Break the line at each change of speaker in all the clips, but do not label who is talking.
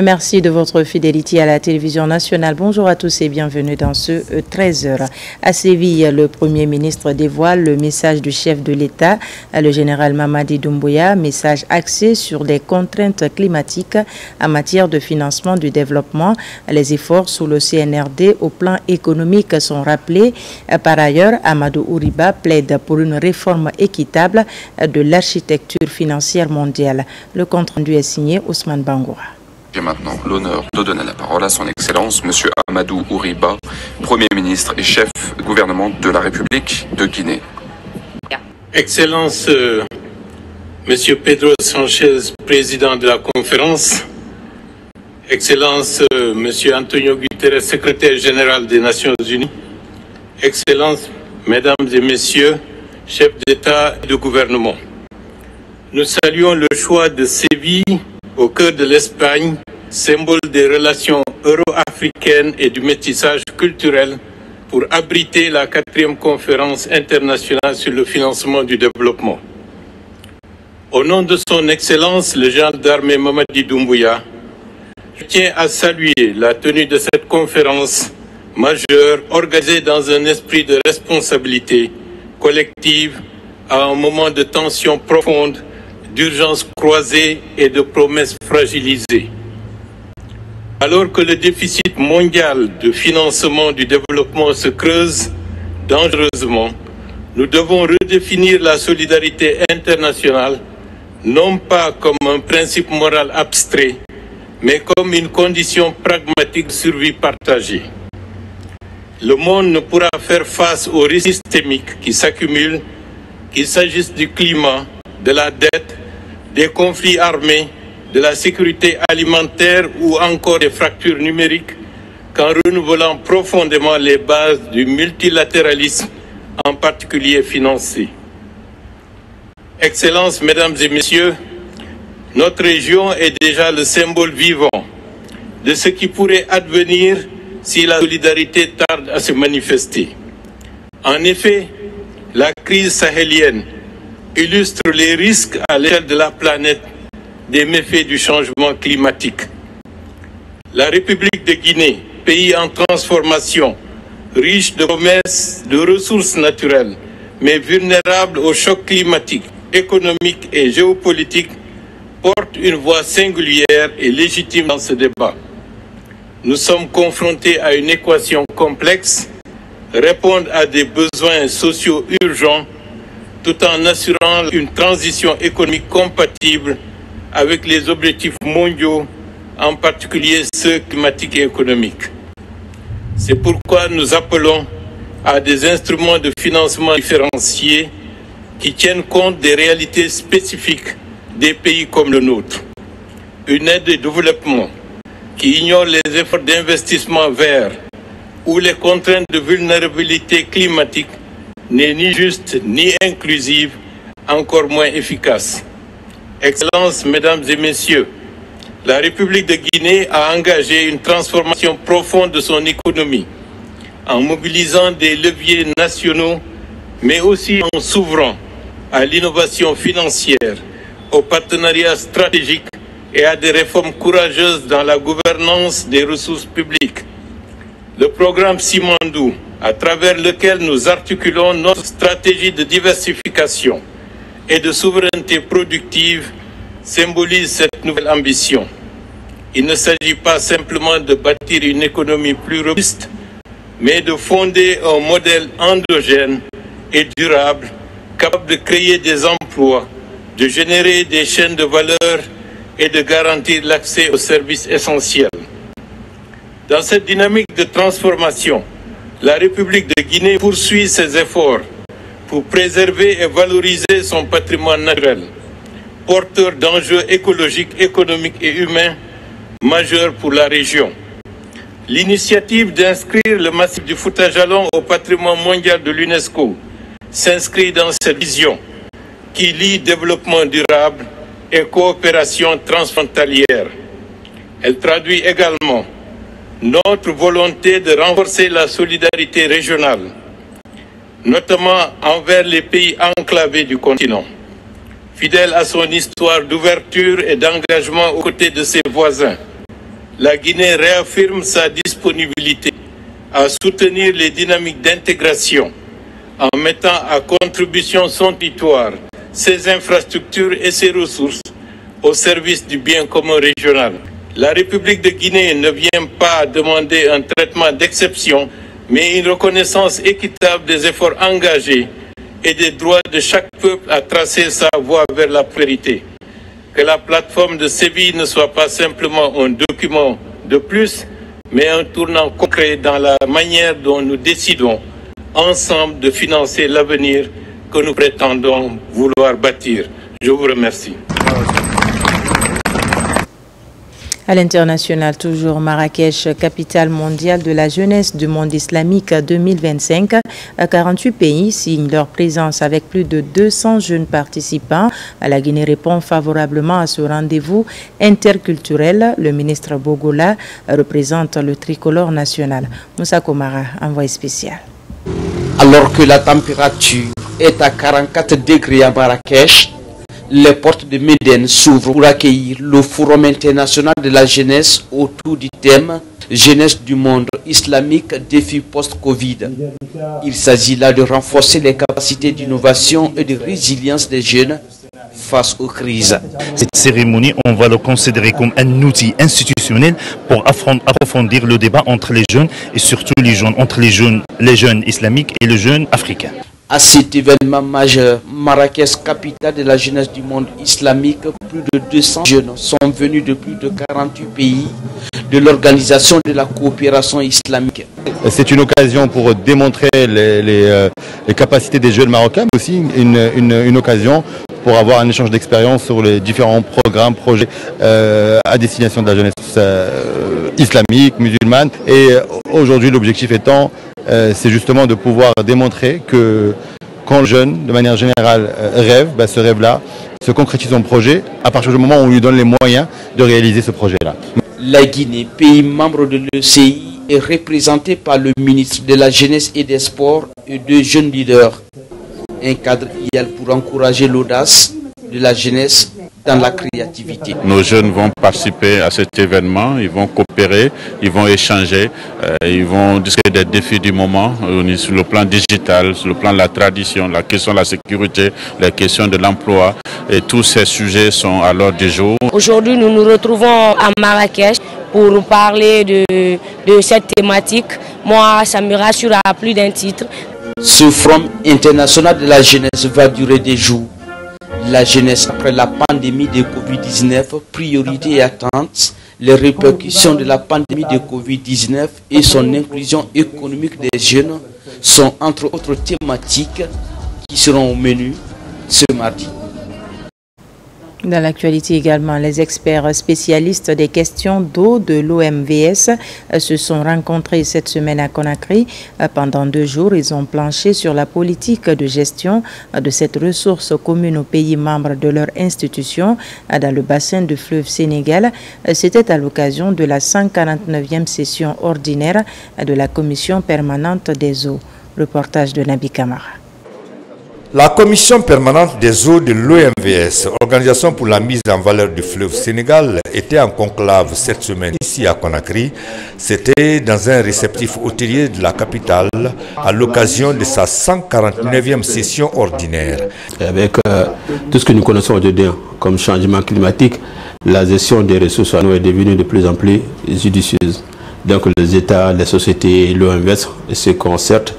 Merci de votre fidélité à la télévision nationale. Bonjour à tous et bienvenue dans ce 13h. À Séville, le Premier ministre dévoile le message du chef de l'État, le général Mamadi Doumbouya, message axé sur les contraintes climatiques en matière de financement du développement. Les efforts sous le CNRD au plan économique sont rappelés. Par ailleurs, Amadou Ouriba plaide pour une réforme équitable de l'architecture financière mondiale. Le compte-rendu est signé Ousmane Bangoura.
J'ai maintenant l'honneur de donner la parole à son Excellence, M. Amadou Ouriba, Premier ministre et chef du gouvernement de la République de Guinée.
Excellence, M. Pedro Sanchez, président de la conférence. Excellence, M. Antonio Guterres, secrétaire général des Nations Unies. Excellence, Mesdames et Messieurs, chefs d'État et de gouvernement. Nous saluons le choix de Séville, au cœur de l'Espagne, symbole des relations euro-africaines et du métissage culturel, pour abriter la 4e conférence internationale sur le financement du développement. Au nom de son Excellence, le général d'armée Mamadi Doumbouya, je tiens à saluer la tenue de cette conférence majeure organisée dans un esprit de responsabilité collective à un moment de tension profonde, d'urgences croisées et de promesses fragilisées. Alors que le déficit mondial de financement du développement se creuse dangereusement, nous devons redéfinir la solidarité internationale, non pas comme un principe moral abstrait, mais comme une condition pragmatique de survie partagée. Le monde ne pourra faire face aux risques systémiques qui s'accumulent, qu'il s'agisse du climat, de la dette, des conflits armés, de la sécurité alimentaire ou encore des fractures numériques, qu'en renouvelant profondément les bases du multilatéralisme, en particulier financier. Excellences, Mesdames et Messieurs, notre région est déjà le symbole vivant de ce qui pourrait advenir si la solidarité tarde à se manifester. En effet, la crise sahélienne illustre les risques à l'échelle de la planète des méfaits du changement climatique. La République de Guinée, pays en transformation, riche de promesses, de ressources naturelles, mais vulnérable aux chocs climatiques, économiques et géopolitiques, porte une voix singulière et légitime dans ce débat. Nous sommes confrontés à une équation complexe, répondre à des besoins sociaux urgents, tout en assurant une transition économique compatible avec les objectifs mondiaux, en particulier ceux climatiques et économiques. C'est pourquoi nous appelons à des instruments de financement différenciés qui tiennent compte des réalités spécifiques des pays comme le nôtre. Une aide de développement qui ignore les efforts d'investissement vert ou les contraintes de vulnérabilité climatique n'est ni juste ni inclusive, encore moins efficace. Excellences, Mesdames et Messieurs, la République de Guinée a engagé une transformation profonde de son économie en mobilisant des leviers nationaux, mais aussi en s'ouvrant à l'innovation financière, au partenariat stratégique et à des réformes courageuses dans la gouvernance des ressources publiques. Le programme Simandou, à travers lequel nous articulons notre stratégie de diversification et de souveraineté productive, symbolise cette nouvelle ambition. Il ne s'agit pas simplement de bâtir une économie plus robuste, mais de fonder un modèle endogène et durable, capable de créer des emplois, de générer des chaînes de valeur et de garantir l'accès aux services essentiels. Dans cette dynamique de transformation, la République de Guinée poursuit ses efforts pour préserver et valoriser son patrimoine naturel, porteur d'enjeux écologiques, économiques et humains majeurs pour la région. L'initiative d'inscrire le massif du Fouta Djallon au patrimoine mondial de l'UNESCO s'inscrit dans cette vision qui lie développement durable et coopération transfrontalière. Elle traduit également notre volonté de renforcer la solidarité régionale. notamment envers les pays enclavés du continent. Fidèle à son histoire d'ouverture et d'engagement aux côtés de ses voisins, la Guinée réaffirme sa disponibilité à soutenir les dynamiques d'intégration en mettant à contribution son territoire, ses infrastructures et ses ressources au service du bien commun régional. La République de Guinée ne vient pas demander un traitement d'exception, mais une reconnaissance équitable des efforts engagés et des droits de chaque peuple à tracer sa voie vers la prospérité. Que la plateforme de Séville ne soit pas simplement un document de plus, mais un tournant concret dans la manière dont nous décidons ensemble de financer l'avenir que nous prétendons vouloir bâtir. Je vous remercie.
À l'international, toujours Marrakech, capitale mondiale de la jeunesse du monde islamique 2025. 48 pays signent leur présence avec plus de 200 jeunes participants. La Guinée répond favorablement à ce rendez-vous interculturel. Le ministre Bogola représente le tricolore national. Moussa Komara, envoyé spécial.
Alors que la température est à 44 degrés à Marrakech, les portes de Médine s'ouvrent pour accueillir le Forum international de la jeunesse autour du thème « Jeunesse du monde islamique, défi post-Covid ». Il s'agit là de renforcer les capacités d'innovation et de résilience des jeunes face aux crises.
Cette cérémonie, on va le considérer comme un outil institutionnel pour approfondir le débat entre les jeunes et surtout les jeunes, entre les jeunes islamiques et les jeunes africains.
À cet événement majeur, Marrakech, capitale de la jeunesse du monde islamique, plus de 200 jeunes sont venus de plus de 48 pays de l'Organisation de la coopération islamique.
C'est une occasion pour démontrer les capacités des jeunes marocains, mais aussi une occasion pour avoir un échange d'expérience sur les différents programmes, projets à destination de la jeunesse islamique, musulmane. Et aujourd'hui, l'objectif étant, c'est justement de pouvoir démontrer que quand le jeune, de manière générale, rêve, ce rêve-là se concrétise en projet à partir du moment où on lui donne les moyens de réaliser ce projet-là.
La Guinée, pays membre de l'ECI, est représentée par le ministre de la Jeunesse et des Sports et deux jeunes leaders. Un cadre idéal pour encourager l'audace de la jeunesse dans la créativité.
Nos jeunes vont participer à cet événement, ils vont coopérer, ils vont échanger, ils vont discuter des défis du moment sur le plan digital, sur le plan de la tradition, la question de la sécurité, la question de l'emploi, et tous ces sujets sont à l'ordre du jour.
Aujourd'hui, nous nous retrouvons à Marrakech pour parler de cette thématique. Moi, ça me rassure à plus d'un titre.
Ce forum international de la jeunesse va durer des jours. La jeunesse après la pandémie de Covid-19, priorité et attente, les répercussions de la pandémie de Covid-19 et son inclusion économique des jeunes sont entre autres thématiques qui seront au menu ce mardi.
Dans l'actualité également, les experts spécialistes des questions d'eau de l'OMVS se sont rencontrés cette semaine à Conakry. Pendant 2 jours, ils ont planché sur la politique de gestion de cette ressource commune aux pays membres de leur institution dans le bassin du fleuve Sénégal. C'était à l'occasion de la 149e session ordinaire de la Commission permanente des eaux. Reportage de Nabi Kamara.
La Commission permanente des eaux de l'OMVS, Organisation pour la mise en valeur du fleuve Sénégal, était en conclave cette semaine ici à Conakry. C'était dans un réceptif hôtelier de la capitale à l'occasion de sa 149e session ordinaire.
Avec tout ce que nous connaissons aujourd'hui comme changement climatique, la gestion des ressources en eau est devenue de plus en plus judicieuse. Donc les États, les sociétés, l'OMVS se concertent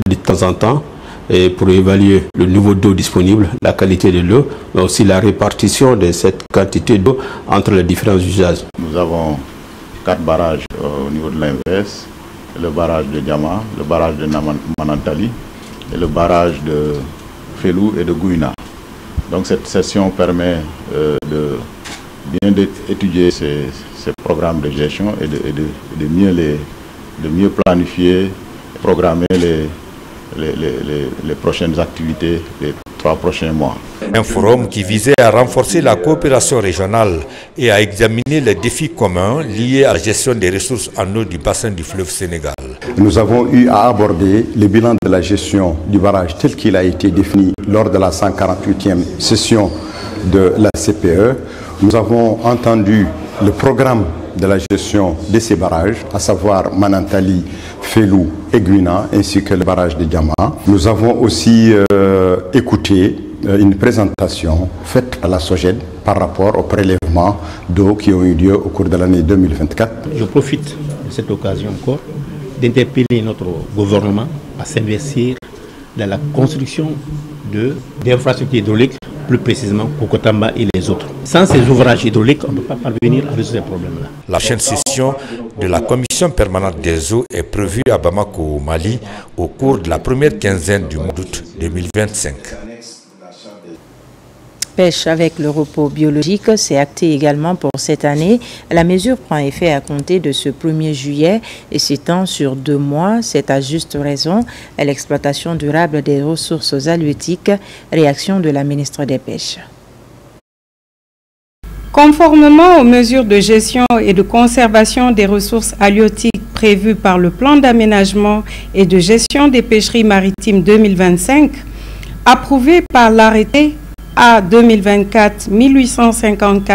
de temps en temps et pour évaluer le niveau d'eau disponible, la qualité de l'eau, mais aussi la répartition de cette quantité d'eau entre les différents usages.
Nous avons 4 barrages au niveau de l'OMVS, le barrage de Diama, le barrage de Manantali et le barrage de Felou et de Gouina. Donc cette session permet de bien étudier ces programmes de gestion et de mieux planifier, programmer les prochaines activités, les 3 prochains mois.
Un forum qui visait à renforcer la coopération régionale et à examiner les défis communs liés à la gestion des ressources en eau du bassin du fleuve Sénégal.
Nous avons eu à aborder le bilan de la gestion du barrage tel qu'il a été défini lors de la 148e session de la CPE. Nous avons entendu le programme de la gestion de ces barrages, à savoir Manantali, Felou et Guina, ainsi que le barrage de Diama. Nous avons aussi écouté une présentation faite à la SOGED par rapport aux prélèvements d'eau qui ont eu lieu au cours de l'année 2024.
Je profite de cette occasion encore d'interpeller notre gouvernement à s'investir dans la construction d'infrastructures hydrauliques, plus précisément Kokotamba et les autres. Sans ces ouvrages hydrauliques, on ne peut pas parvenir à résoudre ces problèmes-là.
La prochaine session de la Commission permanente des eaux est prévue à Bamako, au Mali, au cours de la première quinzaine du mois d'août 2025.
Pêche avec le repos biologique, c'est acté également pour cette année. La mesure prend effet à compter de ce 1er juillet et s'étend sur 2 mois. C'est à juste raison à l'exploitation durable des ressources halieutiques. Réaction de la ministre des Pêches.
Conformément aux mesures de gestion et de conservation des ressources halieutiques prévues par le plan d'aménagement et de gestion des pêcheries maritimes 2025, approuvé par l'arrêté A 2024-1854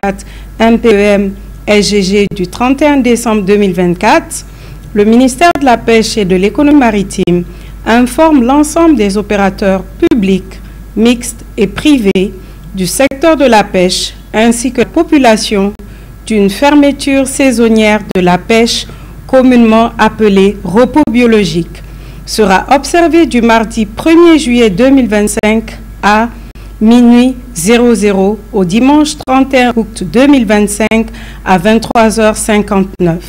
MPEM SGG du 31 décembre 2024, le ministère de la Pêche et de l'Économie maritime informe l'ensemble des opérateurs publics, mixtes et privés du secteur de la pêche ainsi que la population d'une fermeture saisonnière de la pêche communément appelée repos biologique sera observée du mardi 1er juillet 2025 à minuit 00 au dimanche 31 août 2025 à 23h59.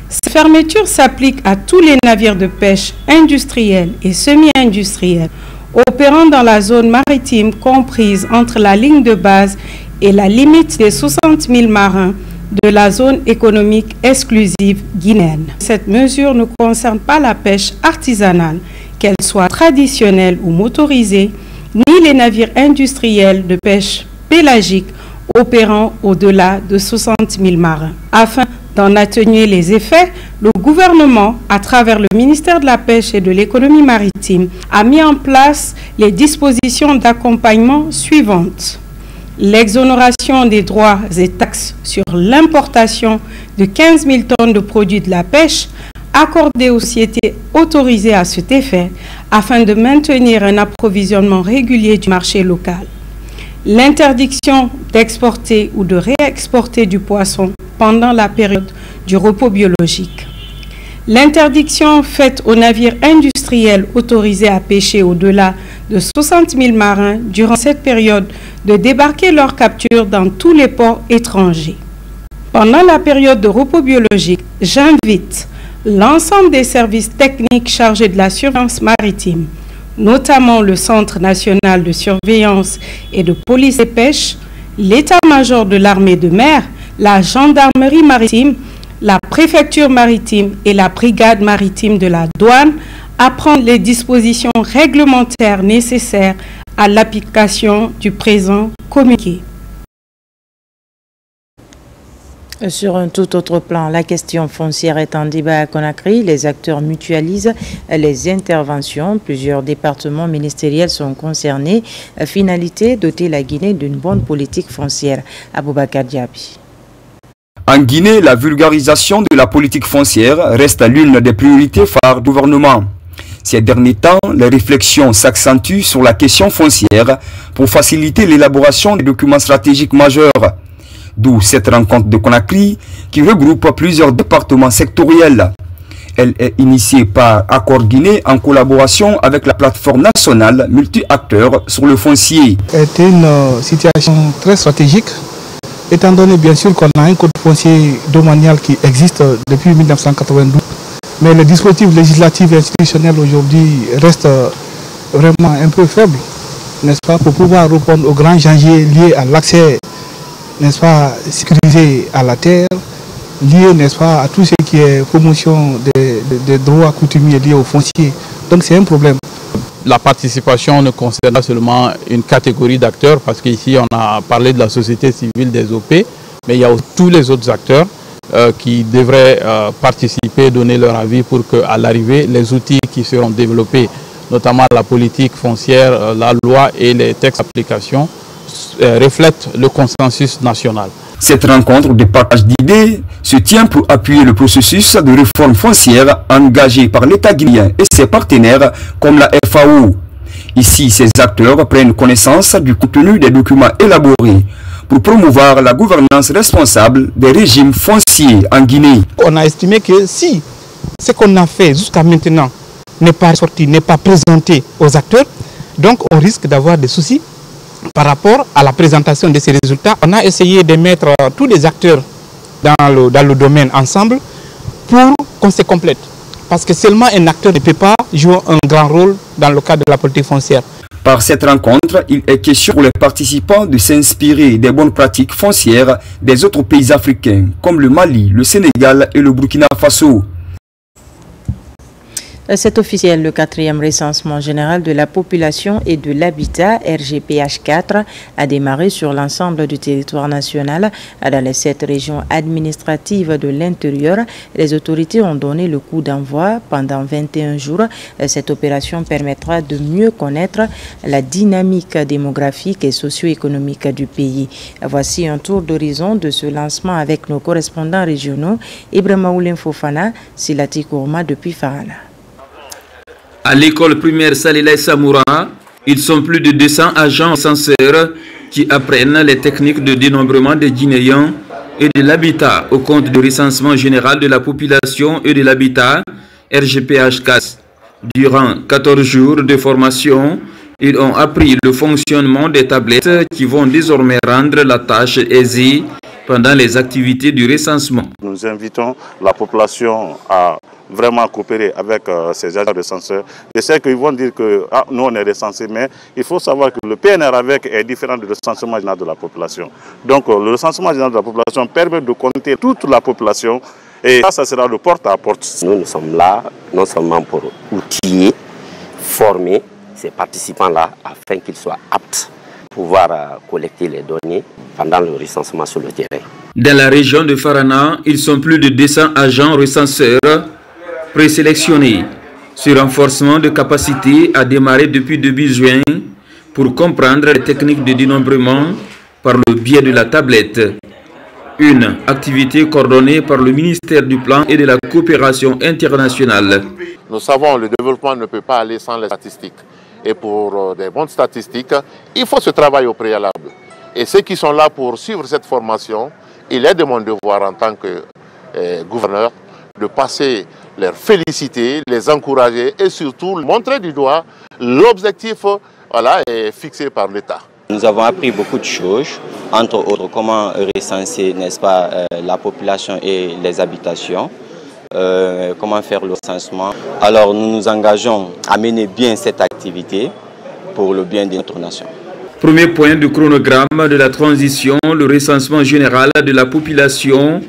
Cette fermeture s'applique à tous les navires de pêche industriels et semi-industriels opérant dans la zone maritime comprise entre la ligne de base et la limite des 60 000 marins de la zone économique exclusive guinéenne. Cette mesure ne concerne pas la pêche artisanale, qu'elle soit traditionnelle ou motorisée, ni les navires industriels de pêche pélagique opérant au-delà de 60 000 marins. Afin d'en atténuer les effets, le gouvernement, à travers le ministère de la Pêche et de l'Économie maritime, a mis en place les dispositions d'accompagnement suivantes. L'exonération des droits et taxes sur l'importation de 15 000 tonnes de produits de la pêche accordée aux sociétés autorisées à cet effet afin de maintenir un approvisionnement régulier du marché local. L'interdiction d'exporter ou de réexporter du poisson pendant la période du repos biologique. L'interdiction faite aux navires industriels autorisés à pêcher au-delà de 60 000 marins durant cette période de débarquer leur capture dans tous les ports étrangers. Pendant la période de repos biologique, j'invite l'ensemble des services techniques chargés de la surveillance maritime, notamment le Centre national de surveillance et de police et pêche, l'état-major de l'armée de mer, la gendarmerie maritime, la préfecture maritime et la brigade maritime de la douane à prendre les dispositions réglementaires nécessaires à l'application du présent communiqué.
Sur un tout autre plan, la question foncière est en débat à Conakry. Les acteurs mutualisent les interventions. Plusieurs départements ministériels sont concernés. Finalité, doter la Guinée d'une bonne politique foncière. Aboubakar Diaby.
En Guinée, la vulgarisation de la politique foncière reste l'une des priorités phares du gouvernement. Ces derniers temps, les réflexions s'accentuent sur la question foncière pour faciliter l'élaboration des documents stratégiques majeurs. D'où cette rencontre de Conakry qui regroupe plusieurs départements sectoriels. Elle est initiée par Accord Guinée en collaboration avec la plateforme nationale multi-acteurs sur le foncier.
C'est une situation très stratégique, étant donné bien sûr qu'on a un code foncier domanial qui existe depuis 1992. Mais le dispositif législatif et institutionnel aujourd'hui reste vraiment un peu faible, n'est-ce pas, pour pouvoir répondre aux grands enjeux liés à l'accès, n'est-ce pas, sécurisé à la terre, lié, n'est-ce pas, à tout ce qui est promotion des droits coutumiers liés au foncier. Donc c'est un problème. la participation ne concerne pas seulement une catégorie d'acteurs, parce qu'ici on a parlé de la société civile des OP, mais il y a tous les autres acteurs qui devraient participer, donner leur avis pour qu'à l'arrivée, les outils qui seront développés, notamment la politique foncière, la loi et les textes d'application, reflètent le consensus national.
Cette rencontre de partage d'idées se tient pour appuyer le processus de réforme foncière engagé par l'État guinéen et ses partenaires comme la FAO. Ici, ces acteurs prennent connaissance du contenu des documents élaborés pour promouvoir la gouvernance responsable des régimes fonciers en Guinée.
On a estimé que si ce qu'on a fait jusqu'à maintenant n'est pas sorti, n'est pas présenté aux acteurs, donc on risque d'avoir des soucis par rapport à la présentation de ces résultats. On a essayé de mettre tous les acteurs dans le domaine ensemble pour qu'on se complète. Parce que seulement un acteur ne peut pas jouer un grand rôle dans le cadre de la politique foncière.
Par cette rencontre, il est question pour les participants de s'inspirer des bonnes pratiques foncières des autres pays africains, comme le Mali, le Sénégal et le Burkina Faso.
C'est officiel, le 4e recensement général de la population et de l'habitat, RGPH4, a démarré sur l'ensemble du territoire national dans les 7 régions administratives de l'intérieur. Les autorités ont donné le coup d'envoi pendant 21 jours. Cette opération permettra de mieux connaître la dynamique démographique et socio-économique du pays. Voici un tour d'horizon de ce lancement avec nos correspondants régionaux, Ibrahima Oulin Fofana, Silati Kourma depuis Farana.
À l'école primaire Salilay Samoura, ils sont plus de 200 agents censeurs qui apprennent les techniques de dénombrement des Guinéens et de l'habitat au compte du recensement général de la population et de l'habitat, RGPH4. Durant 14 jours de formation, ils ont appris le fonctionnement des tablettes qui vont désormais rendre la tâche aisée pendant les activités du recensement.
Nous invitons la population à vraiment coopérer avec ces agents recenseurs. Je sais qu'ils vont dire que nous on est recensés, mais il faut savoir que le PNR avec est différent du recensement général de la population. Donc le recensement général de la population permet de compter toute la population et ça sera le porte à porte.
Nous sommes là non seulement pour outiller, former ces participants-là afin qu'ils soient aptes à pouvoir collecter les données pendant le recensement sur le terrain.
Dans la région de Farana, ils sont plus de 200 agents recenseurs présélectionnés. Ce renforcement de capacité a démarré depuis début juin pour comprendre les techniques de dénombrement par le biais de la tablette. Une activité coordonnée par le ministère du Plan et de la Coopération internationale.
Nous savons que le développement ne peut pas aller sans les statistiques. Et pour des bonnes statistiques, il faut ce travail au préalable. Et ceux qui sont là pour suivre cette formation, il est de mon devoir en tant que gouverneur de passer, les féliciter, les encourager et surtout montrer du doigt l'objectif est fixé par l'État.
Nous avons appris beaucoup de choses, entre autres comment recenser, n'est-ce pas, la population et les habitations, comment faire le recensement. Alors nous nous engageons à mener bien cette activité pour le bien de notre nation.
Premier point du chronogramme de la transition, le recensement général de la population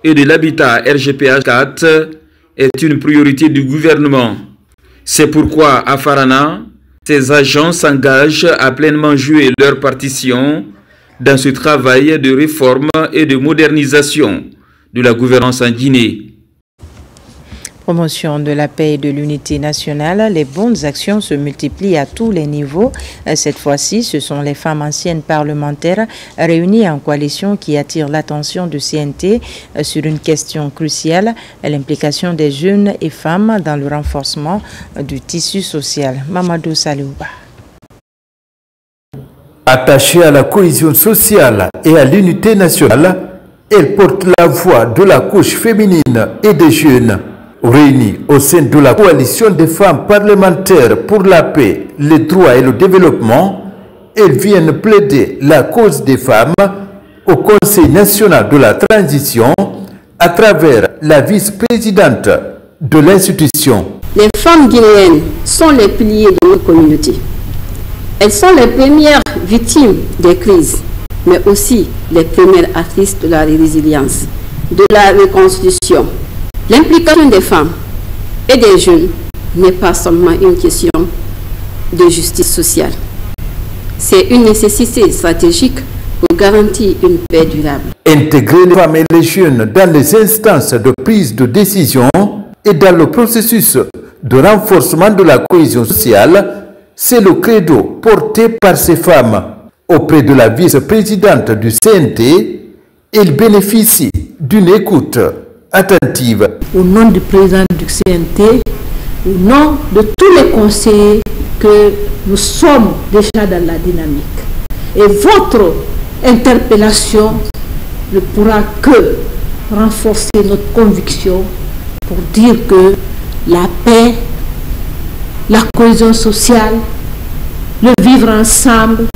et de l'habitat RGPH4 est une priorité du gouvernement. C'est pourquoi à Farana, ces agents s'engagent à pleinement jouer leur partition dans ce travail de réforme et de modernisation de la gouvernance en Guinée.
Promotion de la paix et de l'unité nationale, les bonnes actions se multiplient à tous les niveaux. Cette fois-ci, ce sont les femmes anciennes parlementaires réunies en coalition qui attirent l'attention du CNT sur une question cruciale, l'implication des jeunes et femmes dans le renforcement du tissu social. Mamadou Saliouba.
Attachée à la cohésion sociale et à l'unité nationale, elle porte la voix de la couche féminine et des jeunes. Réunis au sein de la coalition des femmes parlementaires pour la paix, les droits et le développement, elles viennent plaider la cause des femmes au Conseil national de la transition à travers la vice-présidente de l'institution.
Les femmes guinéennes sont les piliers de notre communauté. Elles sont les premières victimes des crises, mais aussi les premières actrices de la résilience, de la reconstruction. L'implication des femmes et des jeunes n'est pas seulement une question de justice sociale. C'est une nécessité stratégique pour garantir une paix durable.
Intégrer les femmes et les jeunes dans les instances de prise de décision et dans le processus de renforcement de la cohésion sociale, c'est le credo porté par ces femmes. Auprès de la vice-présidente du CNT, il bénéficie d'une écoute attentive.
Au nom du président du CNT, au nom de tous les conseillers, que nous sommes déjà dans la dynamique. Et votre interpellation ne pourra que renforcer notre conviction pour dire que la paix, la cohésion sociale, le vivre ensemble,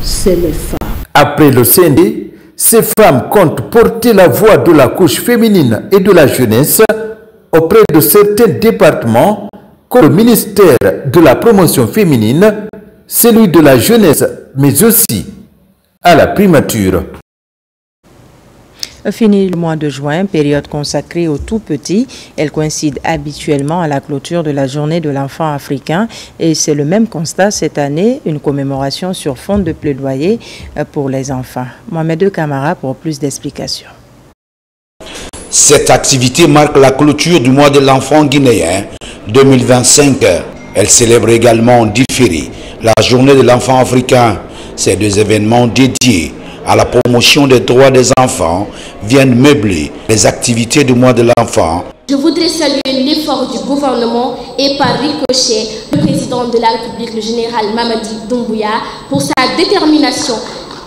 c'est les femmes.
Après le CND, ces femmes comptent porter la voix de la couche féminine et de la jeunesse auprès de certains départements comme le ministère de la promotion féminine, celui de la jeunesse, mais aussi à la primature.
Fini le mois de juin, période consacrée aux tout-petits. Elle coïncide habituellement à la clôture de la journée de l'enfant africain et c'est le même constat cette année, une commémoration sur fond de plaidoyer pour les enfants. Mohamed Camara pour plus d'explications.
Cette activité marque la clôture du mois de l'enfant guinéen 2025. Elle célèbre également en différé la journée de l'enfant africain. Ces deux événements dédiés à la promotion des droits des enfants viennent meubler les activités du mois de l'enfant.
Je voudrais saluer l'effort du gouvernement et par ricochet le président de la République, le général Mamadi Doumbouya, pour sa détermination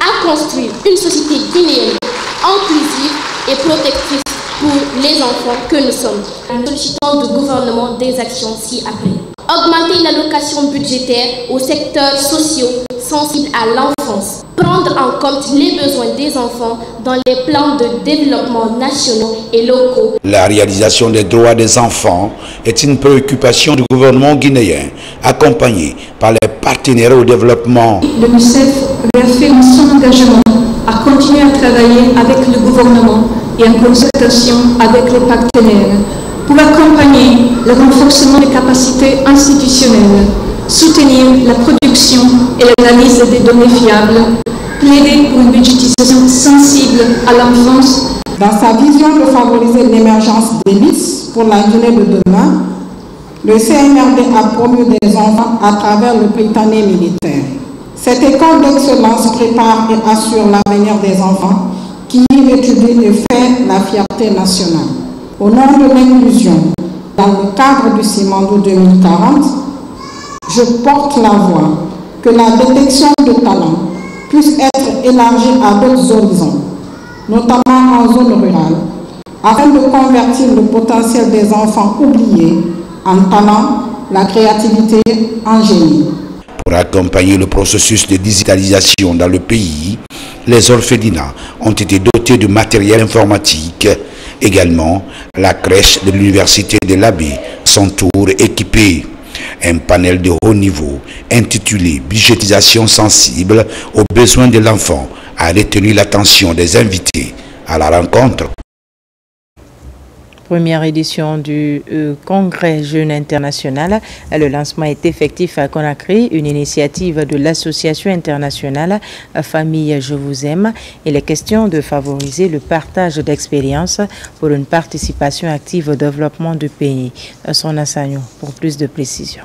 à construire une société guinéenne inclusive et protectrice pour les enfants que nous sommes. Nous sollicitons du gouvernement des actions ci-après. Augmenter l'allocation budgétaire aux secteurs sociaux sensibles à l'enfance. Prendre en compte les besoins des enfants dans les plans de développement nationaux et locaux.
La réalisation des droits des enfants est une préoccupation du gouvernement guinéen, accompagné par les partenaires au développement.
L'UNICEF réaffirme son engagement à continuer à travailler avec le gouvernement et en concertation avec les partenaires pour accompagner le renforcement des capacités institutionnelles, soutenir la production et l'analyse des données fiables, plaider pour une budgétisation sensible à l'enfance.
Dans sa vision de favoriser l'émergence d'hélices pour la Guinée de demain, le CNRD a promu des enfants à travers le Britannique militaire. Cette école d'excellence prépare et assure l'avenir des enfants qui y étudient et fait la fierté nationale. Au nom de l'inclusion, dans le cadre du CIMANDO 2040, je porte la voix que la détection de talents puisse être élargie à d'autres horizons, notamment en zone rurale, afin de convertir le potentiel des enfants oubliés en talent, la créativité en génie.
Pour accompagner le processus de digitalisation dans le pays, les orphelinats ont été dotés de matériel informatique. Également, la crèche de l'université de l'Abbé s'entoure équipée. Un panel de haut niveau intitulé « Budgétisation sensible aux besoins de l'enfant » a retenu l'attention des invités à la rencontre.
Première édition du Congrès Jeunes International. Le lancement est effectif à Conakry, une initiative de l'association internationale Famille Je Vous Aime. Il est question de favoriser le partage d'expériences pour une participation active au développement du pays. Son Assagno pour plus de précision.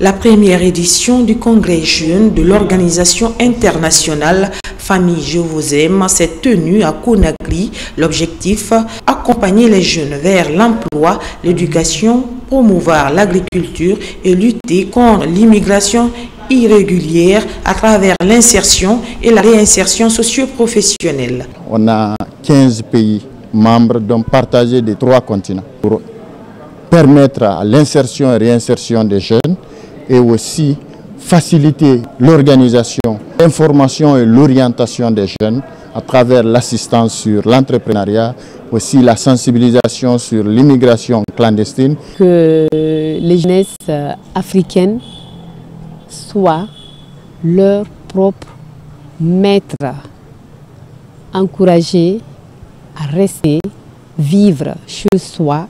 La première édition du Congrès Jeunes de l'organisation internationale Famille Je Vous Aime s'est tenue à Conakry. L'objectif, accompagner les jeunes vers l'emploi, l'éducation, promouvoir l'agriculture et lutter contre l'immigration irrégulière à travers l'insertion et la réinsertion socio-professionnelle.
On a 15 pays membres dont partagés des 3 continents pour permettre à l'insertion et réinsertion des jeunes et aussi faciliter l'organisation, l'information et l'orientation des jeunes à travers l'assistance sur l'entrepreneuriat, aussi la sensibilisation sur l'immigration clandestine.
Que les jeunesses africaines soient leurs propres maîtres, encouragées à rester, vivre chez soi,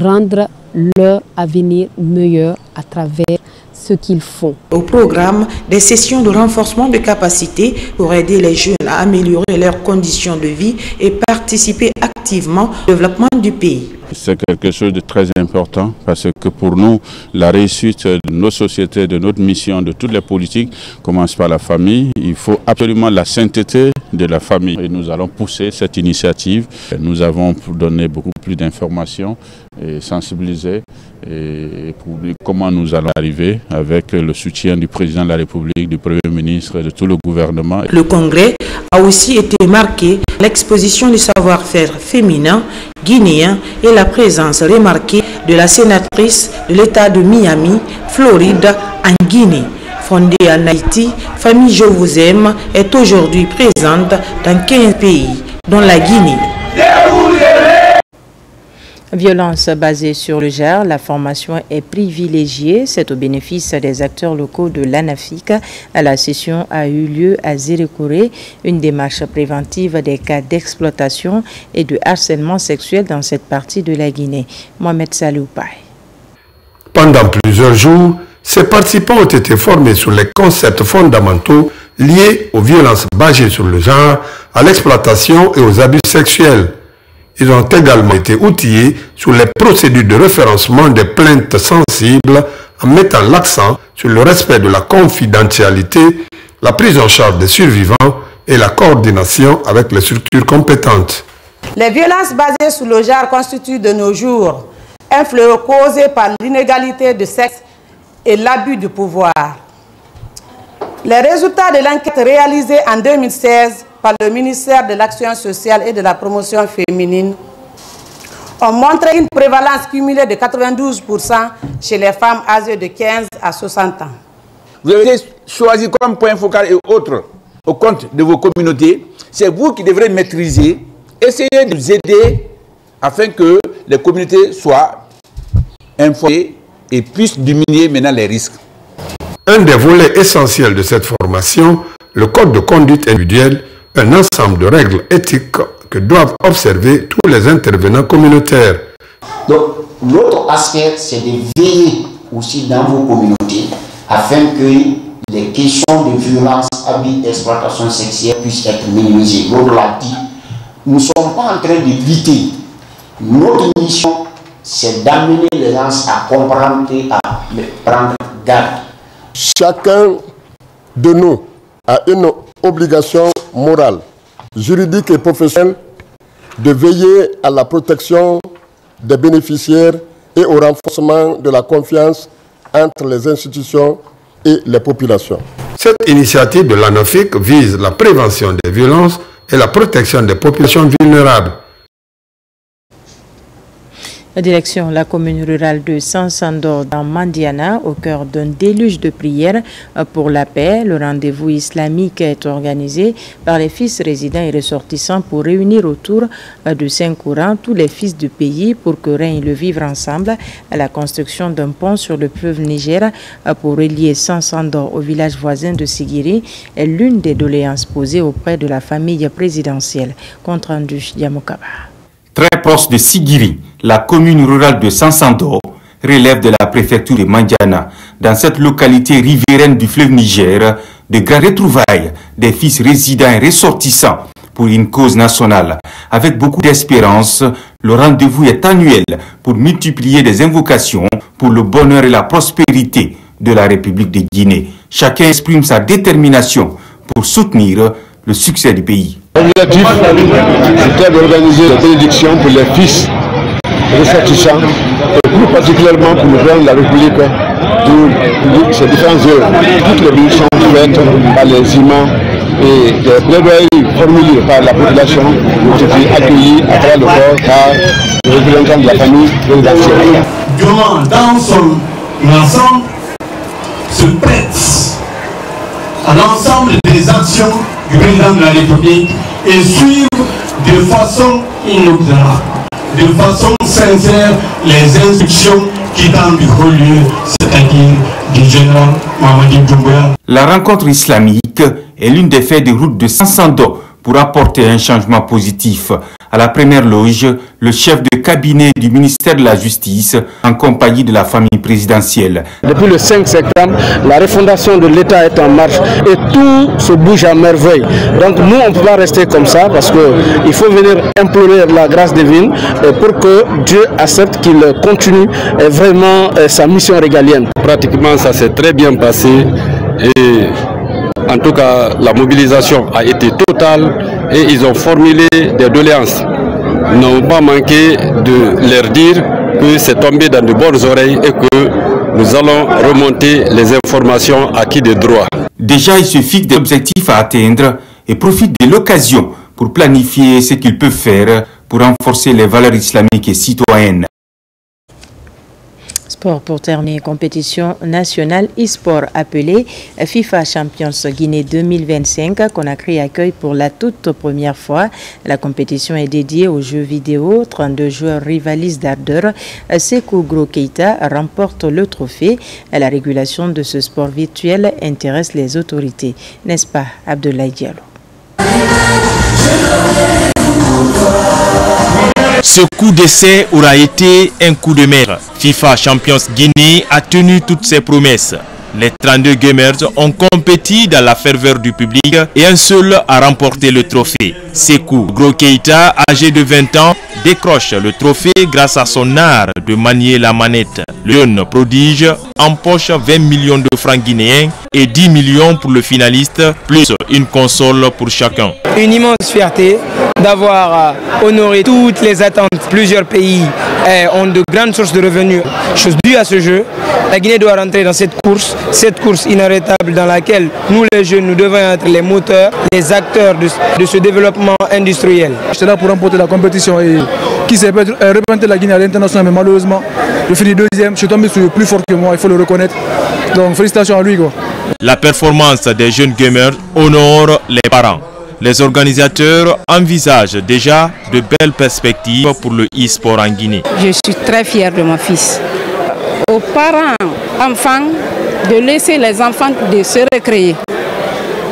rendre leur avenir meilleur à travers ce qu'ils font.
Au programme, des sessions de renforcement de capacités pour aider les jeunes à améliorer leurs conditions de vie et participer activement au développement du pays.
C'est quelque chose de très important parce que pour nous, la réussite de nos sociétés, de notre mission, de toutes les politiques commence par la famille. Il faut absolument la sainteté de la famille. Et nous allons pousser cette initiative. Nous avons donné beaucoup plus d'informations et sensibiliser et pour comment nous allons arriver avec le soutien du président de la République, du Premier ministre et de tout le gouvernement.
Le congrès a aussi été marqué par l'exposition du savoir-faire féminin guinéen et la présence remarquée de la sénatrice de l'État de Miami, Floride, en Guinée. Fondée en Haïti, Famille Je Vous Aime est aujourd'hui présente dans 15 pays, dont la Guinée.
Violence basée sur le genre, la formation est privilégiée. C'est au bénéfice des acteurs locaux de l'ANAFIC. La session a eu lieu à Zérékoré, une démarche préventive des cas d'exploitation et de harcèlement sexuel dans cette partie de la Guinée. Mohamed Saloupaï.
Pendant plusieurs jours, ces participants ont été formés sur les concepts fondamentaux liés aux violences basées sur le genre, à l'exploitation et aux abus sexuels. Ils ont également été outillés sur les procédures de référencement des plaintes sensibles en mettant l'accent sur le respect de la confidentialité, la prise en charge des survivants et la coordination avec les structures compétentes.
Les violences basées sur le genre constituent de nos jours un fléau causé par l'inégalité de sexe et l'abus du pouvoir. Les résultats de l'enquête réalisée en 2016 par le ministère de l'Action sociale et de la promotion féminine ont montré une prévalence cumulée de 92% chez les femmes âgées de 15 à 60 ans.
Vous avez choisi comme point focal et autres au compte de vos communautés. C'est vous qui devrez maîtriser, essayer de nous aider afin que les communautés soient informées et puissent diminuer maintenant les risques.
Un des volets essentiels de cette formation, le code de conduite individuelle, un ensemble de règles éthiques que doivent observer tous les intervenants communautaires.
Donc, l'autre aspect, c'est de veiller aussi dans vos communautés afin que les questions de violence, abus, d'exploitation sexuelle puissent être minimisées. L'autre l'a dit, nous ne sommes pas en train de lutter. Notre mission, c'est d'amener les gens à comprendre et à prendre garde.
Chacun de nous a une obligation morale, juridique et professionnelle de veiller à la protection des bénéficiaires et au renforcement de la confiance entre les institutions et les populations.
Cette initiative de l'ANAFIC vise la prévention des violences et la protection des populations vulnérables.
La direction, la commune rurale de Sansandor dans Mandiana, au cœur d'un déluge de prières pour la paix. Le rendez-vous islamique est organisé par les fils résidents et ressortissants pour réunir autour du Saint-Coran tous les fils du pays pour que règne le vivre ensemble. La construction d'un pont sur le fleuve Niger pour relier Sansandor au village voisin de Sigiri est l'une des doléances posées auprès de la famille présidentielle. Compte rendu Yamokaba.
Très proche de Sigiri, la commune rurale de Sansandor relève de la préfecture de Mandiana. Dans cette localité riveraine du fleuve Niger, de grandes retrouvailles des fils résidents et ressortissants pour une cause nationale. Avec beaucoup d'espérance, le rendez-vous est annuel pour multiplier des invocations pour le bonheur et la prospérité de la République de Guinée. Chacun exprime sa détermination pour soutenir le succès du pays.
L'objectif était d'organiser des bénédictions pour les fils ressortissants et plus particulièrement pour le président de la République pour ces différentes œuvres. Toutes les bénédictions faites par les imams et les plaidoyers formulés par la population ont été accueillis à travers le corps par les représentants de la famille présidentielle.
Dans son ensemble se prête à l'ensemble des actions du président de la République et suivre de façon inobsérable, de façon sincère, les instructions qui tendent du haut lieu, c'est-à-dire du général Mamadi Doumbouya.
La rencontre islamique est l'une des feuilles de route de Sansandor pour apporter un changement positif À la première loge, le chef de cabinet du ministère de la Justice, en compagnie de la famille présidentielle.
Depuis le 5 septembre, la refondation de l'État est en marche et tout se bouge à merveille. Donc nous, on ne peut pas rester comme ça parce qu'il faut venir implorer la grâce divine pour que Dieu accepte qu'il continue vraiment sa mission régalienne.
Pratiquement, ça s'est très bien passé et en tout cas, la mobilisation a été totale et ils ont formulé des doléances. Ils n'ont pas manqué de leur dire que c'est tombé dans de bonnes oreilles et que nous allons remonter les informations acquises de droit.
Déjà, ils se fixent des objectifs à atteindre et profitent de l'occasion pour planifier ce qu'ils peuvent faire pour renforcer les valeurs islamiques et citoyennes.
Sport pour terminer, compétition nationale e-sport appelée FIFA Champions Guinée 2025. Conakry accueille pour la toute première fois. La compétition est dédiée aux jeux vidéo. 32 joueurs rivalisent d'ardeur. Sékou Gro Keita remporte le trophée. La régulation de ce sport virtuel intéresse les autorités. N'est-ce pas, Abdoulaye Diallo?
Ce coup d'essai aura été un coup de mer. FIFA Champions Guinée a tenu toutes ses promesses. Les 32 gamers ont compéti dans la ferveur du public et un seul a remporté le trophée. Sékou Gro Keita, âgé de 20 ans, décroche le trophée grâce à son art de manier la manette. Le jeune prodige empoche 20 millions de francs guinéens et 10 millions pour le finaliste, plus une console pour chacun.
Une immense fierté d'avoir honoré toutes les attentes. Plusieurs pays ont de grandes sources de revenus. Chose due à ce jeu, la Guinée doit rentrer dans cette course inarrêtable dans laquelle nous les jeunes, nous devons être les moteurs, les acteurs de ce développement industriel.
J'étais là pour remporter la compétition et qui s'est représenté la Guinée à l'international, mais malheureusement, je finis deuxième. Je suis tombé sur le plus fort que moi, il faut le reconnaître. Donc félicitations à lui.
La performance des jeunes gamers honore les parents. Les organisateurs envisagent déjà de belles perspectives pour le e-sport en Guinée.
Je suis très fière de mon fils. Aux parents, enfants, de laisser les enfants de se recréer,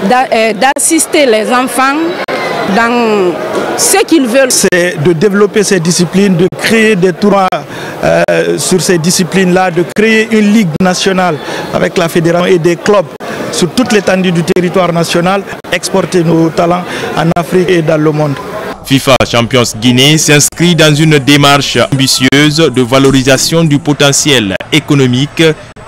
d'assister les enfants dans ce qu'ils veulent.
C'est de développer ces disciplines, de créer des tournois sur ces disciplines-là, de créer une ligue nationale avec la fédération et des clubs sur toute l'étendue du territoire national, exporter nos talents en Afrique et dans le monde.
FIFA Champions Guinée s'inscrit dans une démarche ambitieuse de valorisation du potentiel économique,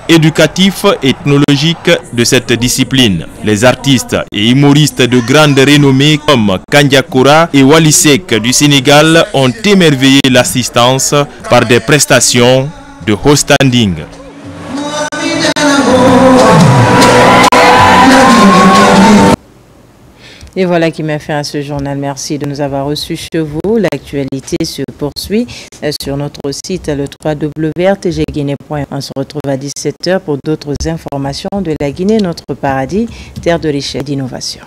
éducatif et technologique de cette discipline. Les artistes et humoristes de grande renommée comme Kandiakora et Walisek du Sénégal ont émerveillé l'assistance par des prestations de haut standing.
Et voilà qui m'a fait à ce journal. Merci de nous avoir reçus chez vous. L'actualité se poursuit sur notre site le www.rtgguinée.fr. On se retrouve à 17 h pour d'autres informations de la Guinée, notre paradis, terre de richesse et d'innovation.